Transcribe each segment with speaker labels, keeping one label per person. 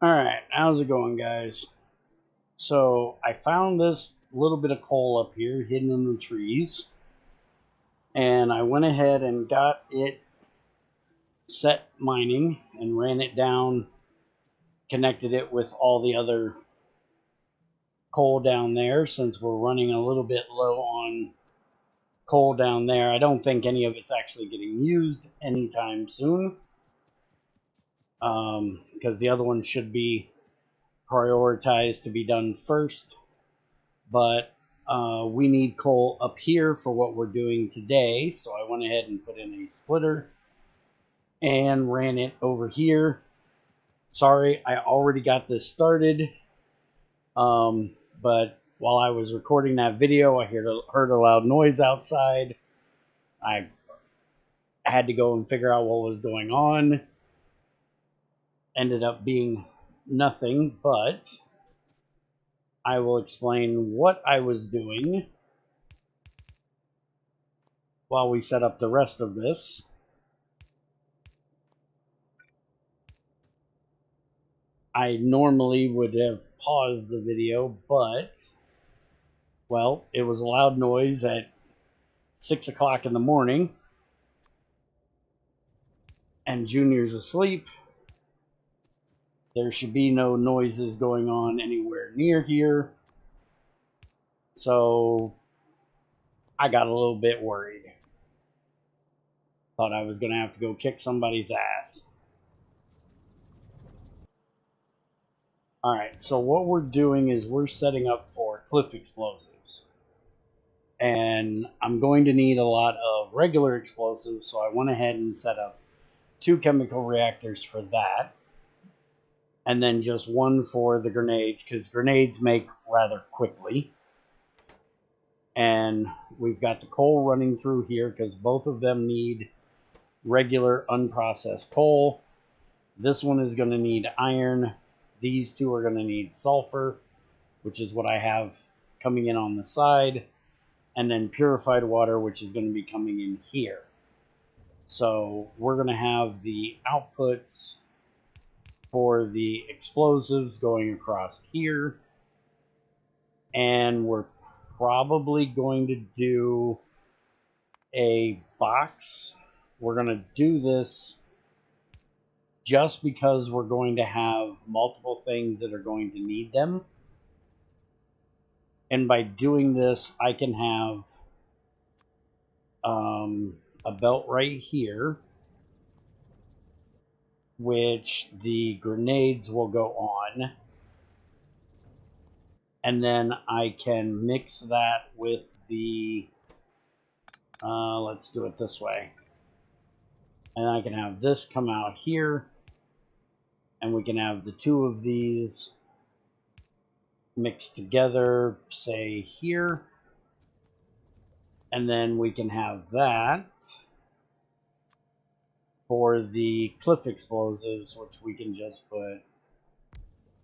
Speaker 1: Alright, how's it going, guys? So, I found this little bit of coal up here hidden in the trees, and I went ahead and got it set mining and ran it down, connected it with all the other coal down there since we're running a little bit low on coal down there. I don't think any of it's actually getting used anytime soon, because the other one should be prioritized to be done first. But we need coal up here for what we're doing today, so I went ahead and put in a splitter and ran it over here. Sorry, I already got this started, but while I was recording that video, I heard a loud noise outside. I had to go and figure out what was going on. Ended up being nothing, but I will explain what I was doing while we set up the rest of this. I normally would have paused the video, but, well, it was a loud noise at 6 o'clock in the morning, and Junior's asleep. There should be no noises going on anywhere near here, so I got a little bit worried. Thought I was going to have to go kick somebody's ass. Alright, so what we're doing is we're setting up for cliff explosives. And I'm going to need a lot of regular explosives, so I went ahead and set up 2 chemical reactors for that. And then just 1 for the grenades, because grenades make rather quickly. And we've got the coal running through here, because both of them need regular unprocessed coal. This one is going to need iron. These 2 are going to need sulfur, which is what I have coming in on the side. And then purified water, which is going to be coming in here. So we're going to have the outputs for the explosives going across here. And we're probably going to do a box. We're going to do this just because we're going to have multiple things that are going to need them. And by doing this, I can have a belt right here, which the grenades will go on. And then I can mix that with the, let's do it this way. And I can have this come out here. And we can have the 2 of these mixed together, say here. And then we can have that for the cliff explosives, which we can just put,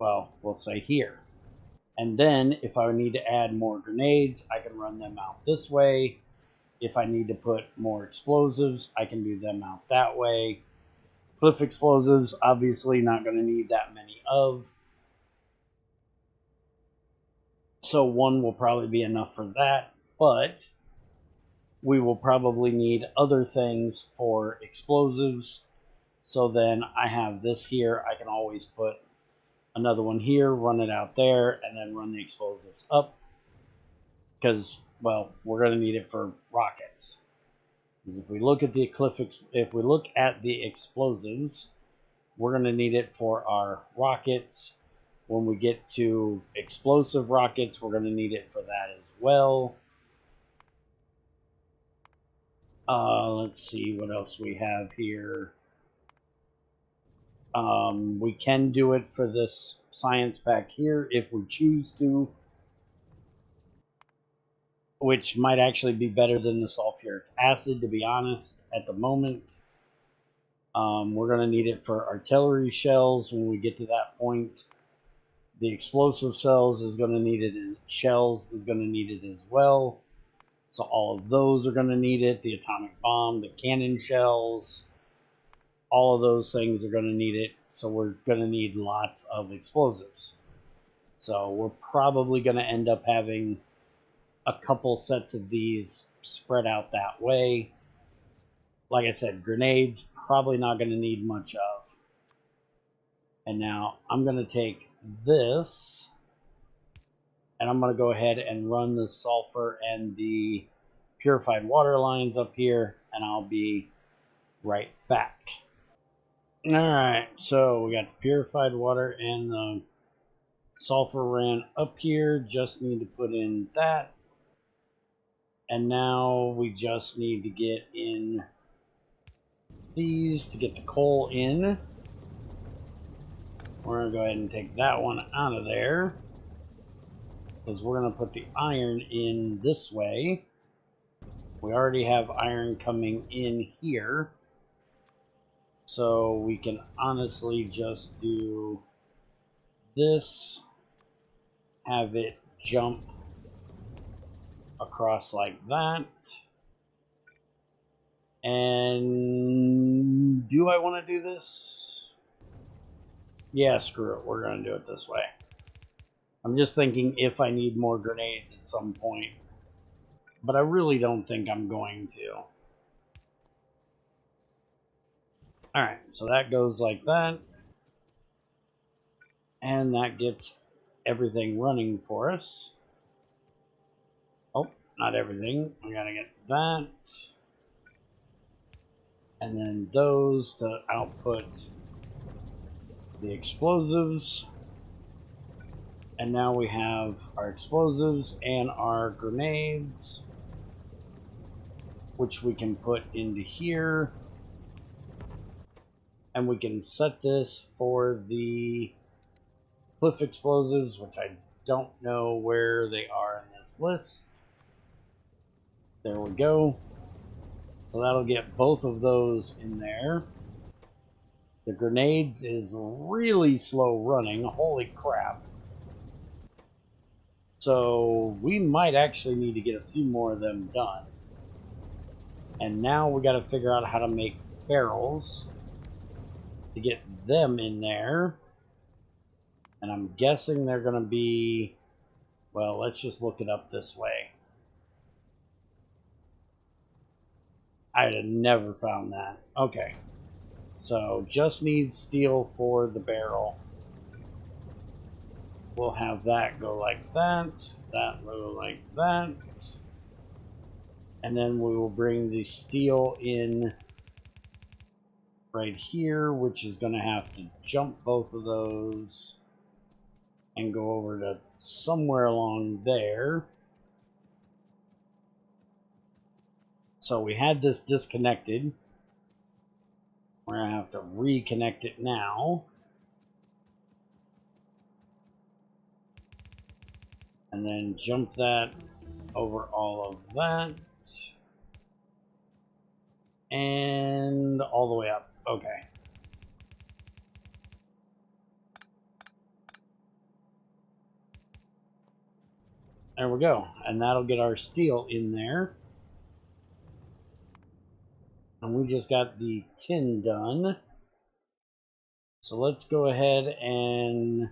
Speaker 1: well, we'll say here. And then if I need to add more grenades, I can run them out this way. If I need to put more explosives, I can do them out that way. Cliff explosives, obviously not going to need that many of. So 1 will probably be enough for that, but we will probably need other things for explosives. So then I have this here. I can always put another one here, run it out there, and then run the explosives up. Because, well, we're going to need it for rockets. Because if we look at the explosives, we're going to need it for our rockets. When we get to explosive rockets, we're going to need it for that as well. Let's see what else we have here. We can do it for this science pack here if we choose to, which might actually be better than the sulfuric acid, to be honest, at the moment. We're going to need it for artillery shells when we get to that point. The explosive cells is going to need it, and shells is going to need it as well. So all of those are going to need it. The atomic bomb, the cannon shells, all of those things are going to need it. so we're going to need lots of explosives. So we're probably going to end up having a couple sets of these spread out that way. Like I said, grenades, probably not going to need much of. And now I'm going to take this, and I'm going to go ahead and run the sulfur and the purified water lines up here, and I'll be right back. Alright, so we got the purified water and the sulfur ran up here. Just need to put in that. And now we just need to get in these to get the coal in. We're going to go ahead and take that one out of there, because we're going to put the iron in this way. We already have iron coming in here, so we can honestly just do this, have it jump across like that. And do I want to do this? Yeah, screw it. We're going to do it this way. I'm just thinking if I need more grenades at some point, but I really don't think I'm going to. Alright, so that goes like that. And that gets everything running for us. Oh, not everything. We gotta get that. And then those to output the explosives. And now we have our explosives and our grenades, which we can put into here. And we can set this for the cliff explosives, which I don't know where they are in this list. There we go. So that'll get both of those in there. The grenades is really slow running. Holy crap. So we might actually need to get a few more of them done. And now we got to figure out how to make barrels to get them in there. And I'm guessing they're going to be, well, let's just look it up this way. I'd have never found that. Okay. So just need steel for the barrel. We'll have that go like that. That go like that. And then we will bring the steel in right here, which is going to have to jump both of those and go over to somewhere along there. So we had this disconnected. We're going to have to reconnect it now. And then jump that over all of that. And all the way up. Okay. There we go. And that'll get our steel in there. And we just got the tin done. So let's go ahead and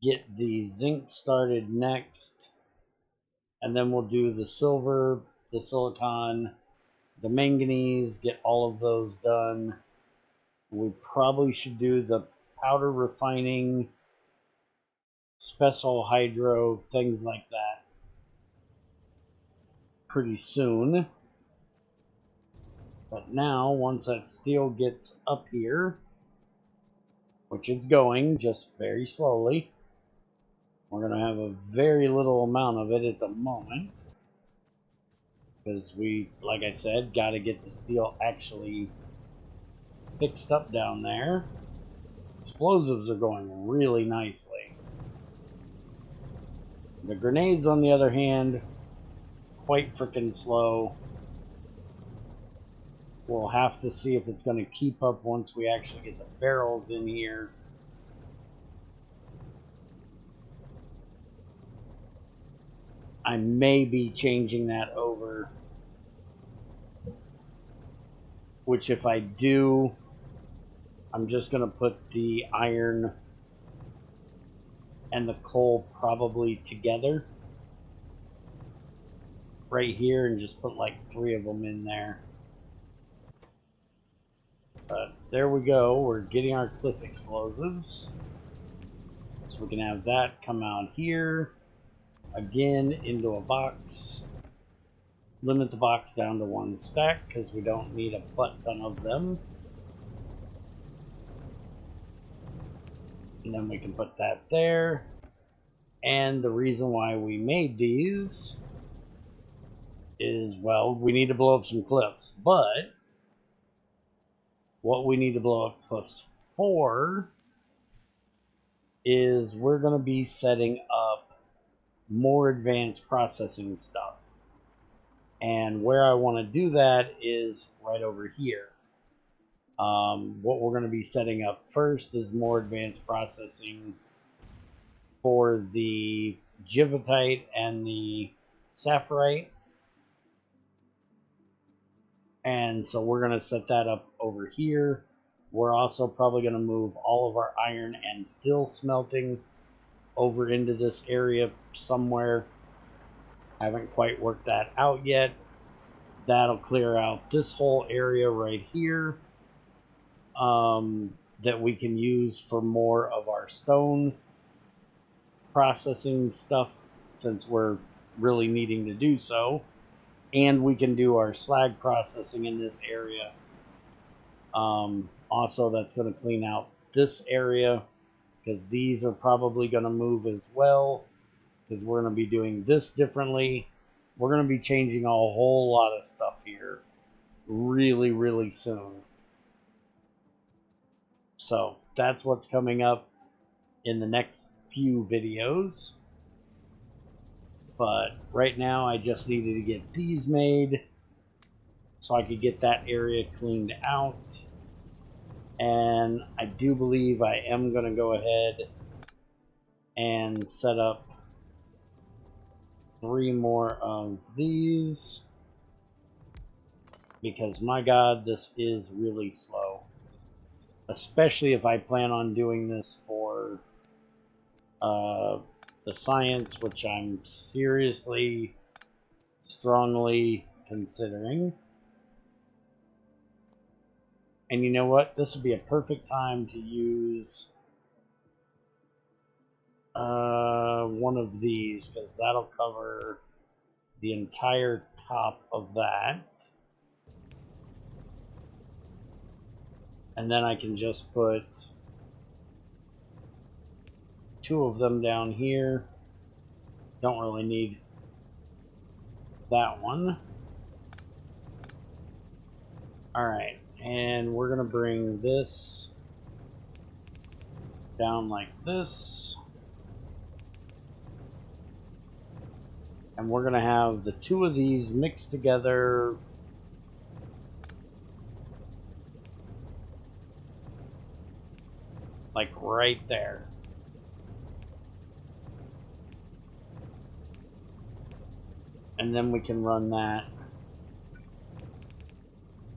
Speaker 1: get the zinc started next. And then we'll do the silver, the silicon, the manganese, get all of those done. We probably should do the powder refining, special hydro, things like that pretty soon. But now, once that steel gets up here, which it's going, just very slowly, we're going to have a very little amount of it at the moment. Because we, like I said, got to get the steel actually fixed up down there. Explosives are going really nicely. The grenades, on the other hand, quite freaking slow. We'll have to see if it's going to keep up once we actually get the barrels in here. I may be changing that over, which if I do, I'm just going to put the iron and the coal probably together right here and just put like 3 of them in there. But there we go. We're getting our cliff explosives. So we can have that come out here. Again, into a box. Limit the box down to 1 stack because we don't need a butt ton of them. And then we can put that there. And the reason why we made these is, well, we need to blow up some cliffs. But what we need to blow up cliffs for is we're going to be setting up more advanced processing stuff. And where I want to do that is right over here. What we're going to be setting up first is more advanced processing for the Givotite and the Sapphirite. And so we're going to set that up over here. We're also probably going to move all of our iron and steel smelting over into this area somewhere. Haven't quite worked that out yet. That'll clear out this whole area right here that we can use for more of our stone processing stuff, since we're really needing to do so. And we can do our slag processing in this area. Also, that's going to clean out this area because these are probably going to move as well, because we're going to be doing this differently. We're going to be changing a whole lot of stuff here really, really soon. So that's what's coming up in the next few videos. But right now I just needed to get these made so I could get that area cleaned out. And I do believe I am going to go ahead and set up 3 more of these, because my god, this is really slow. Especially if I plan on doing this for the science, which I'm seriously, strongly considering. And you know what? This would be a perfect time to use one of these, because that'll cover the entire top of that. And then I can just put 2 of them down here. Don't really need that one. Alright, and we're going to bring this down like this. And we're going to have the 2 of these mixed together like right there. And then we can run that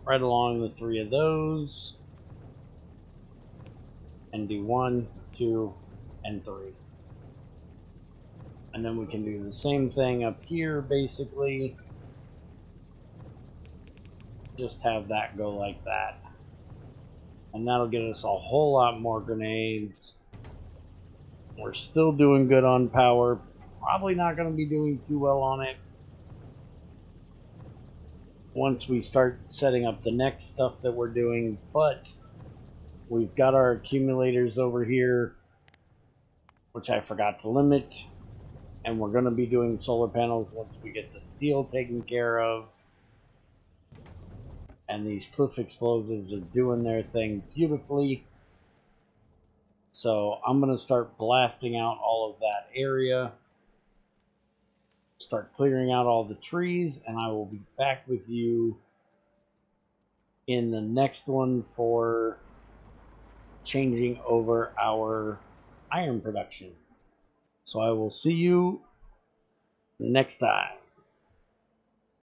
Speaker 1: right along the 3 of those and do 1, 2, and 3. And then we can do the same thing up here, basically. Just have that go like that. And that'll get us a whole lot more grenades. We're still doing good on power. Probably not going to be doing too well on it once we start setting up the next stuff that we're doing. But we've got our accumulators over here, which I forgot to limit. And we're going to be doing solar panels once we get the steel taken care of. And these cliff explosives are doing their thing beautifully. So I'm going to start blasting out all of that area. Start clearing out all the trees. And I will be back with you in the next one for changing over our iron production. So I will see you next time.